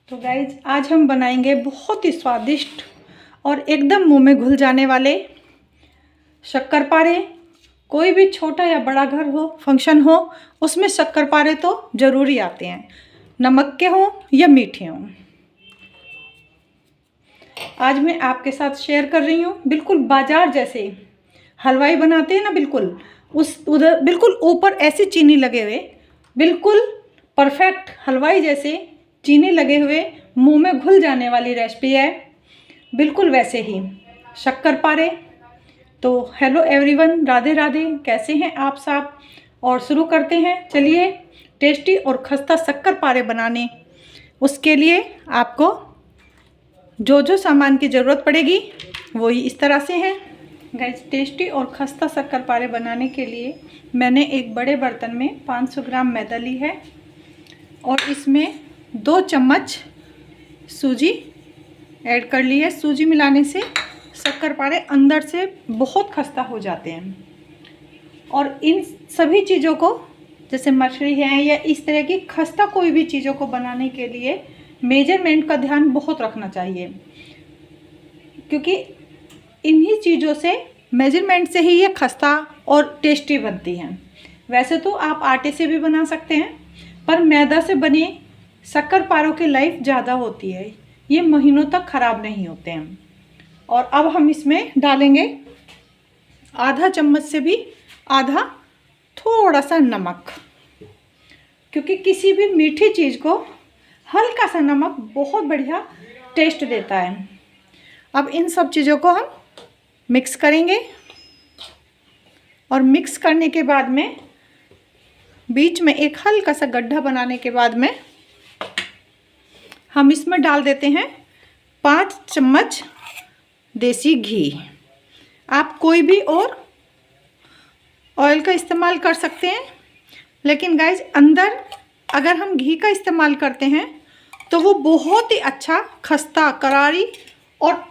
तो गाइज आज हम बनाएंगे बहुत ही स्वादिष्ट और एकदम मुंह में घुल जाने वाले शक्करपारे। कोई भी छोटा या बड़ा घर हो, फंक्शन हो, उसमें शक्करपारे तो ज़रूरी आते हैं, नमक के हों या मीठे हों। आज मैं आपके साथ शेयर कर रही हूँ बिल्कुल बाजार जैसे हलवाई बनाते हैं ना, बिल्कुल उस उधर बिल्कुल ऊपर ऐसी चीनी लगे हुए, बिल्कुल परफेक्ट हलवाई जैसे चीनी लगे हुए मुंह में घुल जाने वाली रेसिपी है, बिल्कुल वैसे ही शक्करपारे। तो हेलो एवरीवन, राधे राधे, कैसे हैं आप सब। और शुरू करते हैं, चलिए टेस्टी और खस्ता शक्करपारे बनाने। उसके लिए आपको जो जो सामान की ज़रूरत पड़ेगी वही इस तरह से हैं। गाइस, टेस्टी और खस्ता शक्करपारे बनाने के लिए मैंने एक बड़े बर्तन में 500 ग्राम मैदा ली है और इसमें 2 चम्मच सूजी ऐड कर ली है। सूजी मिलाने से शक्करपारे अंदर से बहुत खस्ता हो जाते हैं। और इन सभी चीज़ों को, जैसे मछली है या इस तरह की खस्ता कोई भी चीज़ों को बनाने के लिए मेजरमेंट का ध्यान बहुत रखना चाहिए, क्योंकि इन्हीं चीज़ों से, मेजरमेंट से ही ये खस्ता और टेस्टी बनती हैं। वैसे तो आप आटे से भी बना सकते हैं, पर मैदा से बने शक्करपारों की लाइफ ज़्यादा होती है, ये महीनों तक ख़राब नहीं होते हैं। और अब हम इसमें डालेंगे आधा चम्मच से भी आधा थोड़ा सा नमक, क्योंकि किसी भी मीठी चीज़ को हल्का सा नमक बहुत बढ़िया टेस्ट देता है। अब इन सब चीज़ों को हम मिक्स करेंगे और मिक्स करने के बाद में बीच में एक हल्का सा गड्ढा बनाने के बाद में हम इसमें डाल देते हैं 5 चम्मच देसी घी। आप कोई भी और ऑयल का इस्तेमाल कर सकते हैं, लेकिन गाइज अंदर अगर हम घी का इस्तेमाल करते हैं तो वो बहुत ही अच्छा खस्ता, करारी और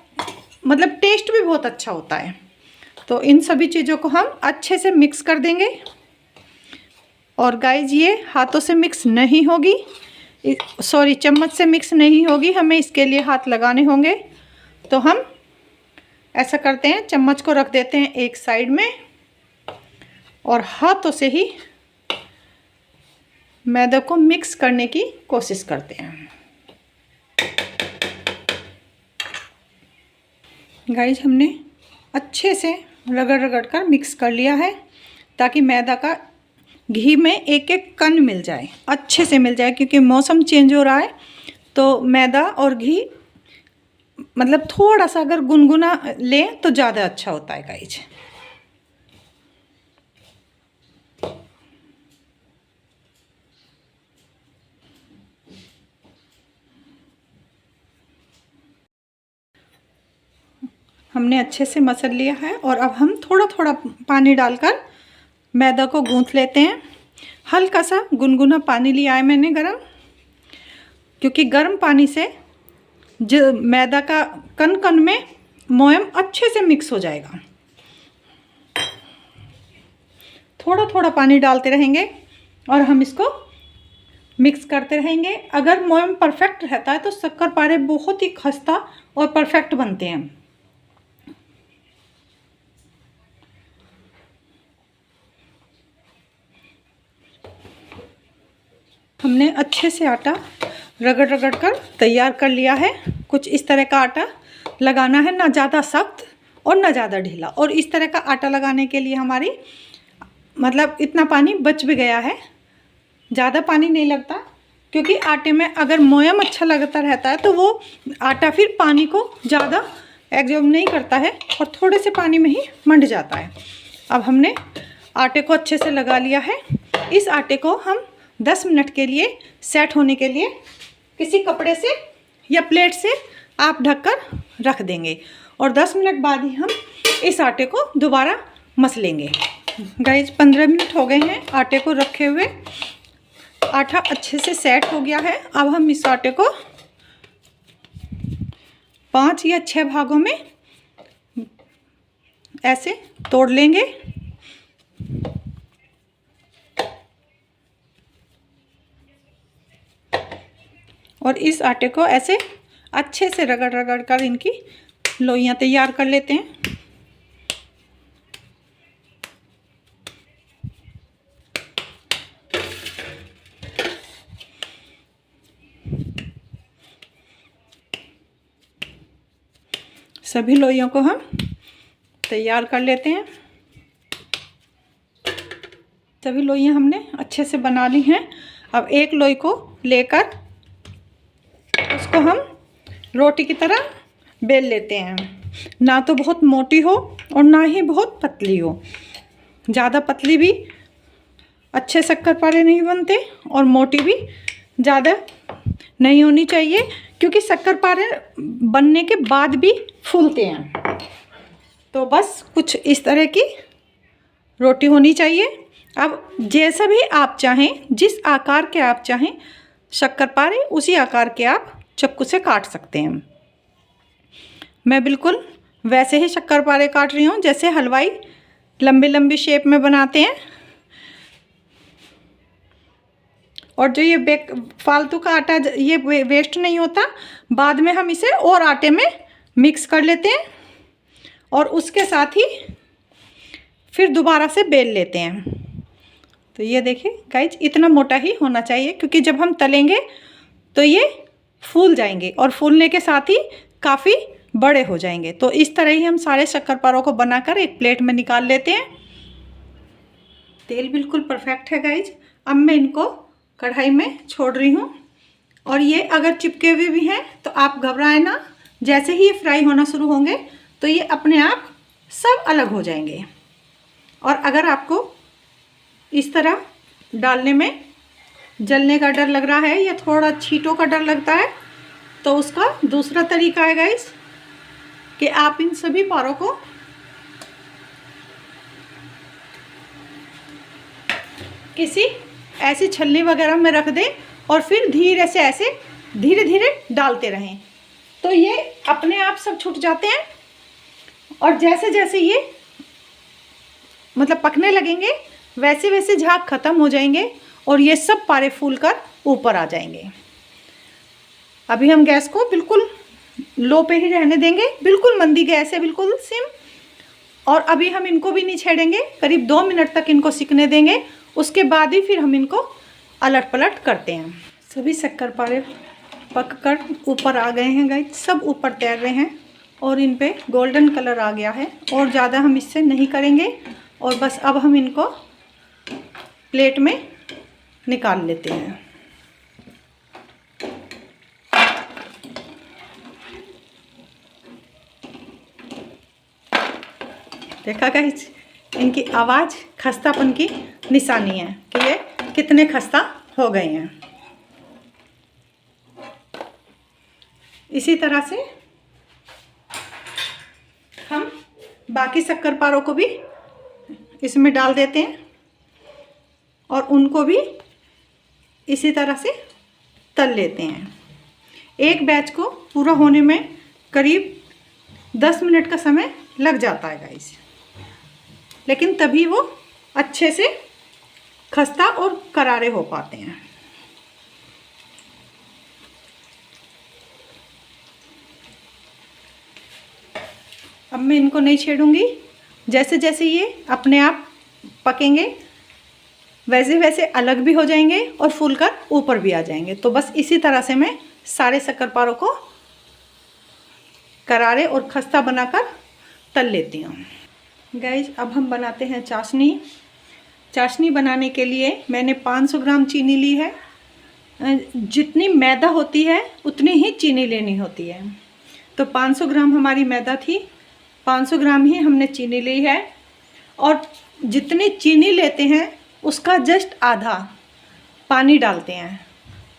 मतलब टेस्ट भी बहुत अच्छा होता है। तो इन सभी चीज़ों को हम अच्छे से मिक्स कर देंगे। और गाइज ये हाथों से मिक्स नहीं होगी, सॉरी चम्मच से मिक्स नहीं होगी, हमें इसके लिए हाथ लगाने होंगे। तो हम ऐसा करते हैं, चम्मच को रख देते हैं एक साइड में और हाथों से ही मैदा को मिक्स करने की कोशिश करते हैं। गाइज हमने अच्छे से रगड़ रगड़ कर मिक्स कर लिया है, ताकि मैदा का घी में एक एक कण मिल जाए, अच्छे से मिल जाए, क्योंकि मौसम चेंज हो रहा है। तो मैदा और घी मतलब थोड़ा सा अगर गुनगुना लें तो ज़्यादा अच्छा होता है गाइज। हमने अच्छे से मसल लिया है और अब हम थोड़ा थोड़ा पानी डालकर मैदा को गूंथ लेते हैं। हल्का सा गुनगुना पानी लिया है मैंने गरम, क्योंकि गर्म पानी से जो मैदा का कण कण में मोयम अच्छे से मिक्स हो जाएगा। थोड़ा थोड़ा पानी डालते रहेंगे और हम इसको मिक्स करते रहेंगे। अगर मोयम परफेक्ट रहता है तो शक्करपारे बहुत ही खस्ता और परफेक्ट बनते हैं। हमने अच्छे से आटा रगड़ रगड़ कर तैयार कर लिया है। कुछ इस तरह का आटा लगाना है, ना ज़्यादा सख्त और ना ज़्यादा ढीला। और इस तरह का आटा लगाने के लिए हमारी मतलब इतना पानी बच भी गया है, ज़्यादा पानी नहीं लगता, क्योंकि आटे में अगर मोयम अच्छा लगता रहता है तो वो आटा फिर पानी को ज़्यादा एब्जॉर्ब नहीं करता है और थोड़े से पानी में ही मंड जाता है। अब हमने आटे को अच्छे से लगा लिया है। इस आटे को हम 10 मिनट के लिए सेट होने के लिए किसी कपड़े से या प्लेट से आप ढककर रख देंगे और 10 मिनट बाद ही हम इस आटे को दोबारा मसलेंगे। गाइज 15 मिनट हो गए हैं आटे को रखे हुए, आटा अच्छे से सेट हो गया है। अब हम इस आटे को 5 या 6 भागों में ऐसे तोड़ लेंगे। और इस आटे को ऐसे अच्छे से रगड़ रगड़ कर इनकी लोइयां तैयार कर लेते हैं। सभी लोइयों को हम तैयार कर लेते हैं। सभी लोइयां हमने अच्छे से बना ली हैं। अब एक लोई को लेकर उसको हम रोटी की तरह बेल लेते हैं। ना तो बहुत मोटी हो और ना ही बहुत पतली हो। ज़्यादा पतली भी अच्छे शक्करपारे नहीं बनते और मोटी भी ज़्यादा नहीं होनी चाहिए, क्योंकि शक्करपारे बनने के बाद भी फूलते हैं। तो बस कुछ इस तरह की रोटी होनी चाहिए। अब जैसा भी आप चाहें, जिस आकार के आप चाहें शक्करपारे, उसी आकार के आप चाकू से काट सकते हैं। मैं बिल्कुल वैसे ही शक्करपारे काट रही हूँ जैसे हलवाई लंबी लंबी शेप में बनाते हैं। और जो ये फालतू का आटा ये वेस्ट नहीं होता, बाद में हम इसे और आटे में मिक्स कर लेते हैं और उसके साथ ही फिर दोबारा से बेल लेते हैं। तो ये देखिए गाइज, इतना मोटा ही होना चाहिए, क्योंकि जब हम तलेंगे तो ये फूल जाएंगे और फूलने के साथ ही काफ़ी बड़े हो जाएंगे। तो इस तरह ही हम सारे शक्करपारों को बनाकर एक प्लेट में निकाल लेते हैं। तेल बिल्कुल परफेक्ट है गाइज। अब मैं इनको कढ़ाई में छोड़ रही हूँ। और ये अगर चिपके हुए भी हैं तो आप घबराएं ना, जैसे ही ये फ्राई होना शुरू होंगे तो ये अपने आप सब अलग हो जाएंगे। और अगर आपको इस तरह डालने में जलने का डर लग रहा है या थोड़ा छींटों का डर लगता है, तो उसका दूसरा तरीका है गाइस कि आप इन सभी पारों को किसी ऐसी छलनी वगैरह में रख दें और फिर धीरे से ऐसे धीरे धीरे डालते रहें, तो ये अपने आप सब छूट जाते हैं। और जैसे जैसे ये मतलब पकने लगेंगे वैसे वैसे झाग खत्म हो जाएंगे और ये सब पारे फूल कर ऊपर आ जाएंगे। अभी हम गैस को बिल्कुल लो पे ही रहने देंगे, बिल्कुल मंदी गैस है, बिल्कुल सिम। और अभी हम इनको भी नहीं छेड़ेंगे, करीब 2 मिनट तक इनको सिकने देंगे। उसके बाद ही फिर हम इनको अलट पलट करते हैं। सभी शक्करपारे पक कर ऊपर आ गए हैं गाइस, सब ऊपर तैर रहे हैं और इन पे गोल्डन कलर आ गया है। और ज़्यादा हम इससे नहीं करेंगे और बस अब हम इनको प्लेट में निकाल लेते हैं। देखा गाइस, इनकी आवाज़ खस्तापन की निशानी है कि ये कितने खस्ता हो गए हैं। इसी तरह से हम बाकी शक्करपारों को भी इसमें डाल देते हैं और उनको भी इसी तरह से तल लेते हैं। एक बैच को पूरा होने में करीब 10 मिनट का समय लग जाता है गाइस, लेकिन तभी वो अच्छे से खस्ता और करारे हो पाते हैं। अब मैं इनको नहीं छेड़ूंगी, जैसे जैसे ये अपने आप पकेंगे वैसे वैसे अलग भी हो जाएंगे और फूलकर ऊपर भी आ जाएंगे। तो बस इसी तरह से मैं सारे शक्करपारों को करारे और खस्ता बनाकर तल लेती हूँ। गाइज, अब हम बनाते हैं चाशनी। चाशनी बनाने के लिए मैंने 500 ग्राम चीनी ली है। जितनी मैदा होती है उतनी ही चीनी लेनी होती है। तो 500 ग्राम हमारी मैदा थी, 500 ग्राम ही हमने चीनी ली है। और जितनी चीनी लेते हैं उसका जस्ट आधा पानी डालते हैं।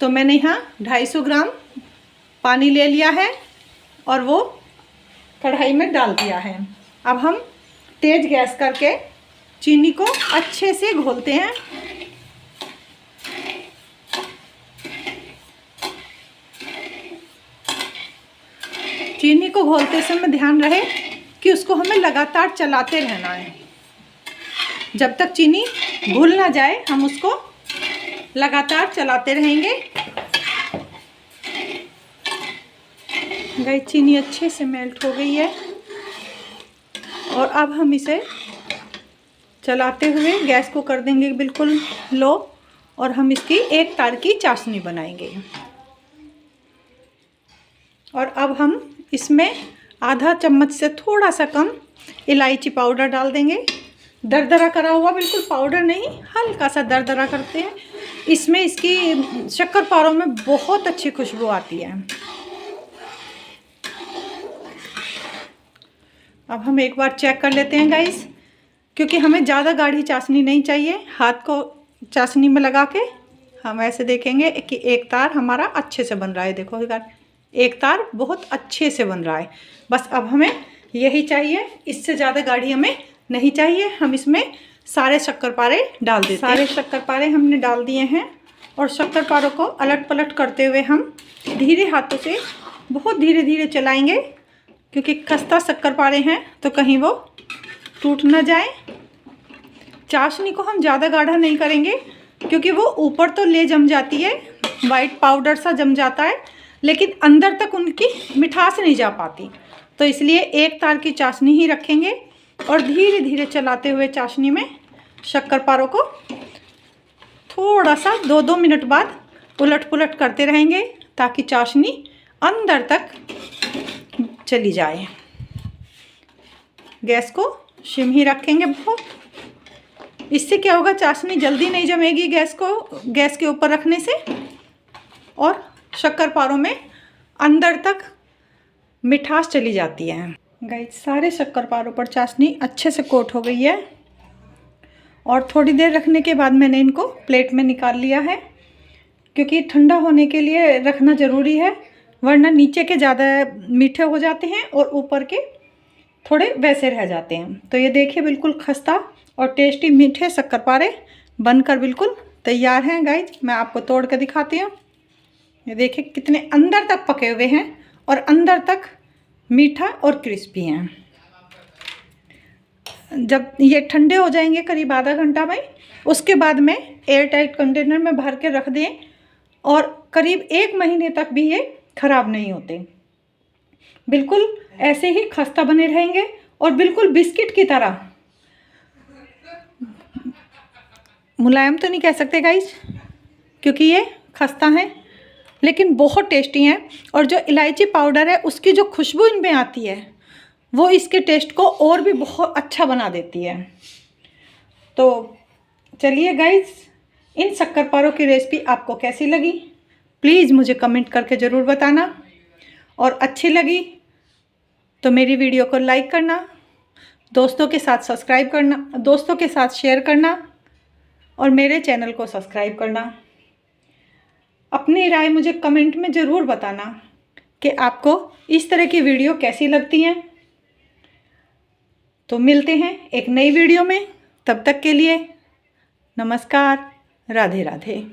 तो मैंने यहाँ 250 ग्राम पानी ले लिया है और वो कढ़ाई में डाल दिया है। अब हम तेज़ गैस करके चीनी को अच्छे से घोलते हैं। चीनी को घोलते समय ध्यान रहे कि उसको हमें लगातार चलाते रहना है। जब तक चीनी घुल ना जाए हम उसको लगातार चलाते रहेंगे। गाइस चीनी अच्छे से मेल्ट हो गई है और अब हम इसे चलाते हुए गैस को कर देंगे बिल्कुल लो और हम इसकी एक तार की चाशनी बनाएंगे। और अब हम इसमें आधा चम्मच से थोड़ा सा कम इलायची पाउडर डाल देंगे। दरदरा करा हुआ, बिल्कुल पाउडर नहीं, हल्का सा दरदरा करते हैं। इसमें इसकी शक्करपारों में बहुत अच्छी खुशबू आती है। अब हम एक बार चेक कर लेते हैं गाइस, क्योंकि हमें ज़्यादा गाढ़ी चाशनी नहीं चाहिए। हाथ को चाशनी में लगा के हम ऐसे देखेंगे कि एक तार हमारा अच्छे से बन रहा है। देखो एक तार बहुत अच्छे से बन रहा है। बस अब हमें यही चाहिए, इससे ज़्यादा गाढ़ी हमें नहीं चाहिए। हम इसमें सारे शक्करपारे डाल देते हैं। सारे शक्करपारे हमने डाल दिए हैं और शक्करपारों को अलट पलट करते हुए हम धीरे हाथों से बहुत धीरे धीरे चलाएंगे, क्योंकि खस्ता शक्करपारे हैं तो कहीं वो टूट ना जाए। चाशनी को हम ज़्यादा गाढ़ा नहीं करेंगे, क्योंकि वो ऊपर तो ले जम जाती है, वाइट पाउडर सा जम जाता है, लेकिन अंदर तक उनकी मिठास नहीं जा पाती। तो इसलिए एक तार की चाशनी ही रखेंगे और धीरे धीरे चलाते हुए चाशनी में शक्करपारों को थोड़ा सा 2-2 मिनट बाद उलट पुलट करते रहेंगे, ताकि चाशनी अंदर तक चली जाए। गैस को शिम ही रखेंगे बहुत। इससे क्या होगा, चाशनी जल्दी नहीं जमेगी गैस के ऊपर रखने से, और शक्करपारों में अंदर तक मिठास चली जाती है। गाइस सारे शक्करपारों पर चाशनी अच्छे से कोट हो गई है और थोड़ी देर रखने के बाद मैंने इनको प्लेट में निकाल लिया है, क्योंकि ठंडा होने के लिए रखना ज़रूरी है, वरना नीचे के ज़्यादा मीठे हो जाते हैं और ऊपर के थोड़े वैसे रह जाते हैं। तो ये देखिए बिल्कुल खस्ता और टेस्टी मीठे शक्करपारे बनकर बिल्कुल तैयार हैं। गाइस मैं आपको तोड़ के दिखाती हूँ। ये देखिए कितने अंदर तक पके हुए हैं और अंदर तक मीठा और क्रिस्पी हैं। जब ये ठंडे हो जाएंगे करीब आधा घंटा में, उसके बाद में एयर टाइट कंटेनर में भर के रख दें और करीब 1 महीने तक भी ये ख़राब नहीं होते। बिल्कुल ऐसे ही खस्ता बने रहेंगे और बिल्कुल बिस्किट की तरह। मुलायम तो नहीं कह सकते गाइस, क्योंकि ये खस्ता है, लेकिन बहुत टेस्टी हैं। और जो इलायची पाउडर है उसकी जो खुशबू इनमें आती है वो इसके टेस्ट को और भी बहुत अच्छा बना देती है। तो चलिए गाइस, इन शक्करपारों की रेसिपी आपको कैसी लगी प्लीज़ मुझे कमेंट करके ज़रूर बताना, और अच्छी लगी तो मेरी वीडियो को लाइक करना, दोस्तों के साथ सब्सक्राइब करना, दोस्तों के साथ शेयर करना और मेरे चैनल को सब्सक्राइब करना। अपनी राय मुझे कमेंट में ज़रूर बताना कि आपको इस तरह की वीडियो कैसी लगती हैं। तो मिलते हैं एक नई वीडियो में, तब तक के लिए नमस्कार, राधे राधे।